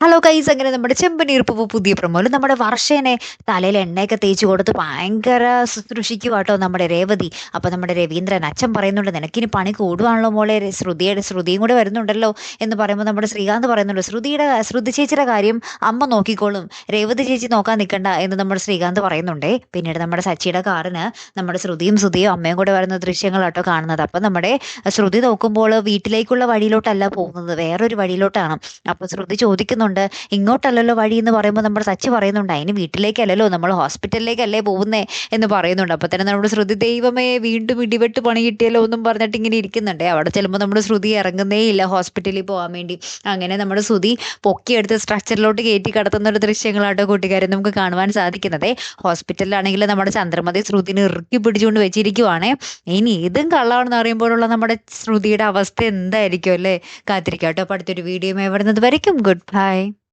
Hello guys, അങ്ങനെ നമ്മുടെ ചെമ്പനീർപ്പൂവ് പുതിയ പ്രൊമോയിൽ നമ്മുടെ വർഷേനെ തലയിൽ എണ്ണയൊക്കെ തേച്ച് കൊടുത്ത് ഭയങ്കര ശുശ്രൂഷിക്കുവാട്ടോ നമ്മുടെ രേവതി. അപ്പൊ നമ്മുടെ രവീന്ദ്രൻ അച്ഛൻ പറയുന്നുണ്ട്, നിനക്കിനി പണി കൂടുവാണല്ലോ മോളെ, ശ്രുതിയും കൂടെ വരുന്നുണ്ടല്ലോ എന്ന് പറയുമ്പോൾ നമ്മുടെ ശ്രീകാന്ത് പറയുന്നുണ്ട്, ശ്രുതി ചേച്ചിയുടെ കാര്യം അമ്മ നോക്കിക്കോളും, രേവതി ചേച്ചി നോക്കാൻ നിൽക്കണ്ട എന്ന് നമ്മുടെ ശ്രീകാന്ത് പറയുന്നുണ്ടേ. പിന്നീട് നമ്മുടെ സച്ചിയുടെ കാറിന് നമ്മുടെ ശ്രുതിയും അമ്മയും കൂടെ വരുന്ന ദൃശ്യങ്ങളാട്ടോ കാണുന്നത്. അപ്പൊ നമ്മുടെ ശ്രുതി നോക്കുമ്പോൾ വീട്ടിലേക്കുള്ള വഴിയിലോട്ടല്ല പോകുന്നത്, വേറൊരു വഴിയിലോട്ടാണ്. അപ്പൊ ശ്രുതി ചോദിക്കുന്നുണ്ട്, ഇങ്ങോട്ടല്ലല്ലോ വഴി എന്ന് പറയുമ്പോൾ നമ്മുടെ സച്ചി പറയുന്നുണ്ട്, അതിന് വീട്ടിലേക്കല്ലല്ലോ, നമ്മൾ ഹോസ്പിറ്റലിലേക്കല്ലേ പോകുന്നേ എന്ന് പറയുന്നുണ്ട്. അപ്പൊ തന്നെ നമ്മുടെ ശ്രുതി, ദൈവമേ വീണ്ടും ഇടിവെട്ട് പണി കിട്ടിയല്ലോ എന്നും പറഞ്ഞിട്ട് ഇങ്ങനെ ഇരിക്കുന്നുണ്ട്. അവിടെ ചെല്ലുമ്പോൾ നമ്മുടെ ശ്രുതി ഇറങ്ങുന്നേ ഇല്ല ഹോസ്പിറ്റലിൽ പോകാൻ വേണ്ടി. അങ്ങനെ നമ്മുടെ ശ്രുതി പൊക്കിയെടുത്ത് സ്ട്രക്ചറിലോട്ട് കയറ്റി കിടത്തുന്ന ഒരു ദൃശ്യങ്ങളാട്ടോ കൂട്ടുകാരെ നമുക്ക് കാണുവാൻ സാധിക്കുന്നത്. ഹോസ്പിറ്റലിലാണെങ്കിൽ നമ്മുടെ ചന്ദ്രമതി ശ്രുതിനെ ഇറുക്കി പിടിച്ചുകൊണ്ട് വെച്ചിരിക്കുവാണേ. ഇനി ഇതും കള്ളാണെന്ന് അറിയുമ്പോഴുള്ള നമ്മുടെ ശ്രുതിയുടെ അവസ്ഥ എന്തായിരിക്കും അല്ലേ? കാത്തിരിക്കാട്ടോ. അപ്പൊ അടുത്തൊരു വീഡിയോ വരുന്നത് വരയ്ക്കും ഗുഡ് ബൈ.